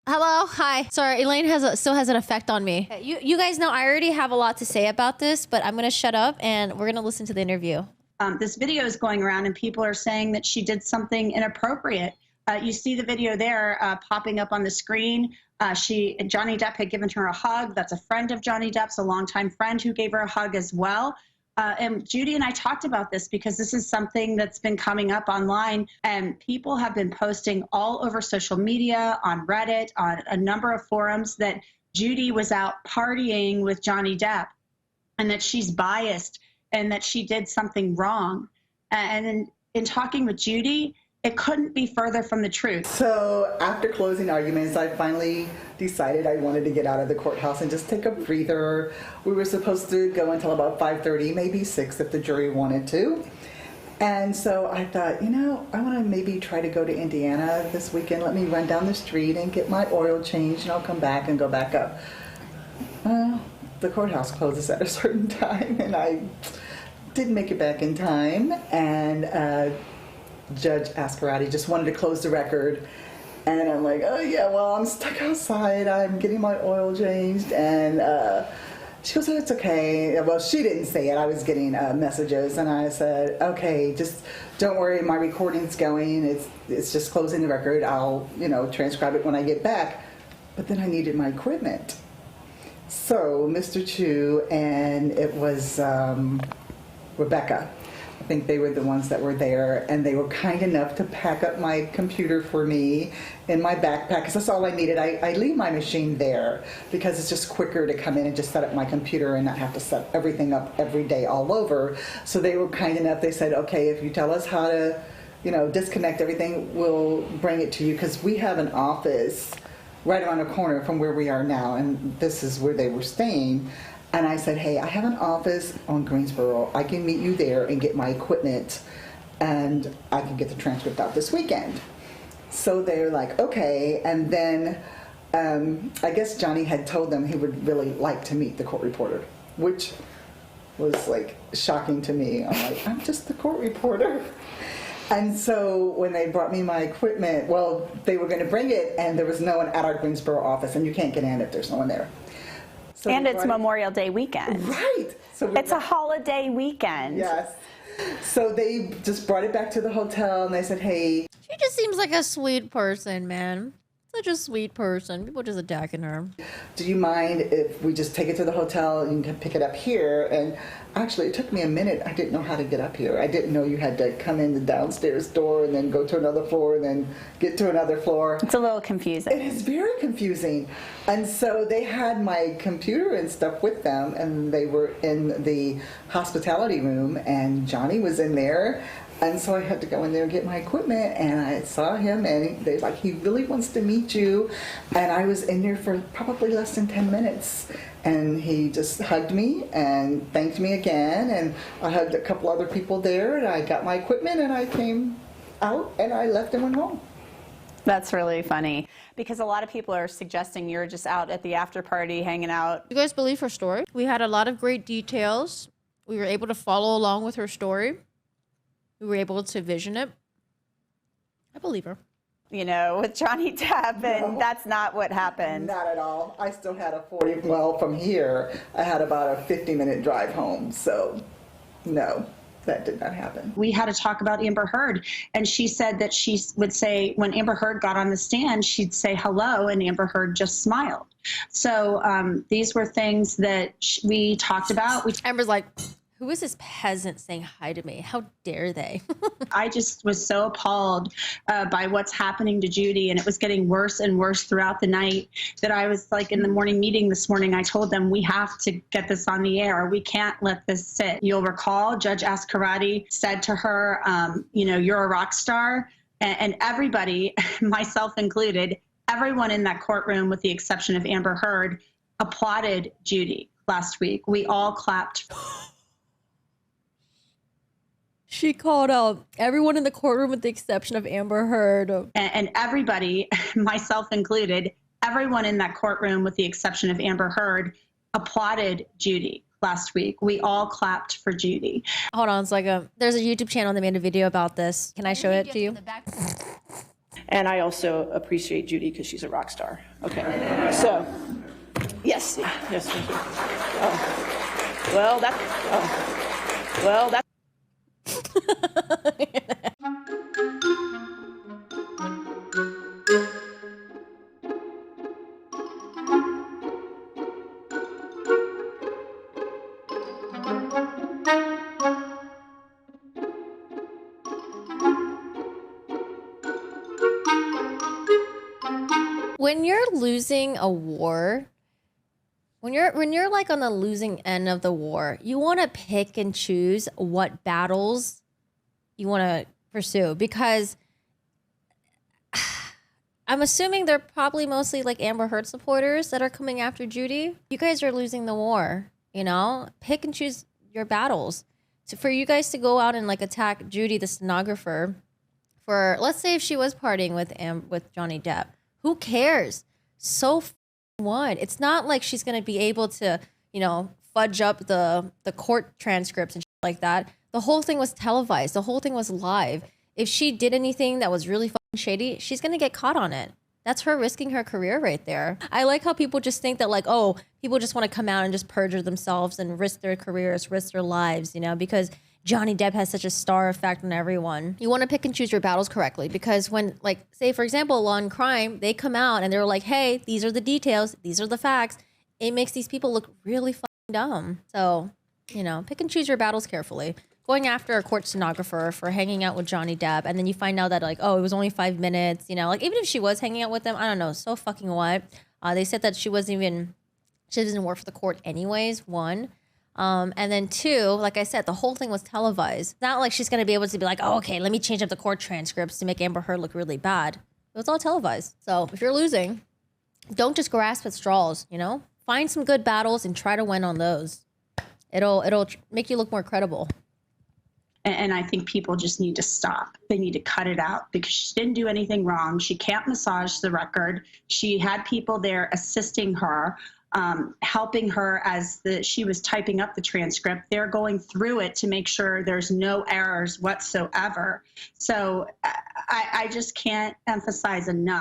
Hello, hi. Sorry, Elaine still has an effect on me. You guys know I already have a lot to say about this, but I'm gonna shut up and we're gonna listen to the interview. This video is going around and people are saying that she did something inappropriate. You see the video there popping up on the screen. Johnny Depp had given her a hug. That's a friend of Johnny Depp's, a longtime friend who gave her a hug as well. And Judy and I talked about this because this is something that's been coming up online, and people have been posting all over social media, on Reddit, on a number of forums, that Judy was out partying with Johnny Depp and that she's biased and that she did something wrong. And in talking with Judy, it couldn't be further from the truth. So after closing arguments, I finally decided I wanted to get out of the courthouse and just take a breather. We were supposed to go until about 5:30, maybe 6 if the jury wanted to. And so I thought, I want to maybe try to go to Indiana this weekend. Let me run down the street and get my oil changed, and I'll come back and go back up. The courthouse closes at a certain time, and I didn't make it back in time. And Judge Ascarati just wanted to close the record, and I'm like, oh yeah, well, I'm stuck outside, I'm getting my oil changed, and she goes, oh, it's okay. Well, she didn't say it, I was getting messages, and I said, okay, just don't worry, my recording's going, it's just closing the record, I'll transcribe it when I get back. But then I needed my equipment. So Mr. Chu and it was Rebecca, I think they were the ones that were there, and they were kind enough to pack up my computer for me in my backpack, because that's all I needed. I leave my machine there because it's just quicker to come in and just set up my computer and not have to set everything up every day all over. So they were kind enough. They said, okay, if you tell us how to, disconnect everything, we'll bring it to you, because we have an office right around the corner from where we are now, and this is where they were staying. And I said, hey, I have an office on Greensboro. I can meet you there and get my equipment, and I can get the transcript out this weekend. So they're like, okay. And then I guess Johnny had told them he would really like to meet the court reporter, which was like shocking to me. I'm like, I'm just the court reporter. And so when they brought me my equipment, well, they were going to bring it, and there was no one at our Greensboro office, and you can't get in if there's no one there. So and it's Memorial Day weekend. Right. So it's a holiday weekend. Yes. So they just brought it back to the hotel, and they said, hey. She just seems like a sweet person, man. Such a sweet person. People just attacking her. Do you mind if we just take it to the hotel and you can pick it up here? And actually, it took me a minute. I didn't know how to get up here. I didn't know you had to come in the downstairs door and then go to another floor and then get to another floor. It's a little confusing. It is very confusing. And so they had my computer and stuff with them, and they were in the hospitality room, and Johnny was in there. And so I had to go in there and get my equipment, and I saw him, and they're like, he really wants to meet you. And I was in there for probably less than 10 minutes. And he just hugged me and thanked me again. And I hugged a couple other people there, and I got my equipment, and I came out, and I left and went home. That's really funny, because a lot of people are suggesting you're just out at the after party hanging out. You guys believe her story? We had a lot of great details. We were able to follow along with her story. We were able to vision it. I believe her. With Johnny Depp, and that's not what happened. Not at all. I still had a 40, well, from here, I had about a 50-minute drive home. So, no, that did not happen. We had to talk about Amber Heard, and she said that she would say, when Amber Heard got on the stand, she'd say hello, and Amber Heard just smiled. So these were things that we talked about. Amber's like, who is this peasant saying hi to me? How dare they? I just was so appalled by what's happening to Judy, and it was getting worse and worse throughout the night, that I was like, in the morning meeting this morning, I told them, we have to get this on the air. We can't let this sit. You'll recall Judge Ascarati said to her, you're a rock star. And everybody, myself included, everyone in that courtroom, with the exception of Amber Heard, applauded Judy last week. We all clapped. She called out everyone in the courtroom with the exception of Amber Heard. And everybody, myself included, everyone in that courtroom with the exception of Amber Heard, applauded Judy last week. We all clapped for Judy. Hold on a second. There's a YouTube channel that made a video about this. Can I show it to you? And I also appreciate Judy because she's a rock star. Okay, so, yes, yes, thank you. Well, that. When you're losing a war, when you're like on the losing end of the war, you want to pick and choose what battles you want to pursue, because I'm assuming they're probably mostly like Amber Heard supporters that are coming after Judy. You guys are losing the war, you know? Pick and choose your battles. So for you guys to go out and like attack Judy, the stenographer, for, let's say if she was partying with Johnny Depp, who cares? So what? It's not like she's going to be able to, you know, fudge up the court transcripts and shit like that. The whole thing was televised. The whole thing was live. If she did anything that was really fucking shady, she's going to get caught on it. That's her risking her career right there. I like how people just think that like, oh, people just want to come out and just perjure themselves and risk their careers, risk their lives, you know, because Johnny Depp has such a star effect on everyone. You want to pick and choose your battles correctly, because when, like, say, for example, Law and Crime, they come out and they're like, hey, these are the details, these are the facts. It makes these people look really fucking dumb. So, you know, pick and choose your battles carefully. Going after a court stenographer for hanging out with Johnny Depp, and then you find out that, like, oh, it was only 5 minutes, you know, like, even if she was hanging out with them, I don't know, so fucking what? They said that she doesn't work for the court anyways, one. And then two, like I said, the whole thing was televised. It's not like she's going to be able to be like, oh, okay, let me change up the court transcripts to make Amber Heard look really bad. It was all televised. So if you're losing, don't just grasp at straws, you know? Find some good battles and try to win on those. It'll make you look more credible. And I think people just need to stop. They need to cut it out because she didn't do anything wrong. She can't massage the record. She had people there assisting her, helping her as she was typing up the transcript. They're going through it to make sure there's no errors whatsoever. So I just can't emphasize enough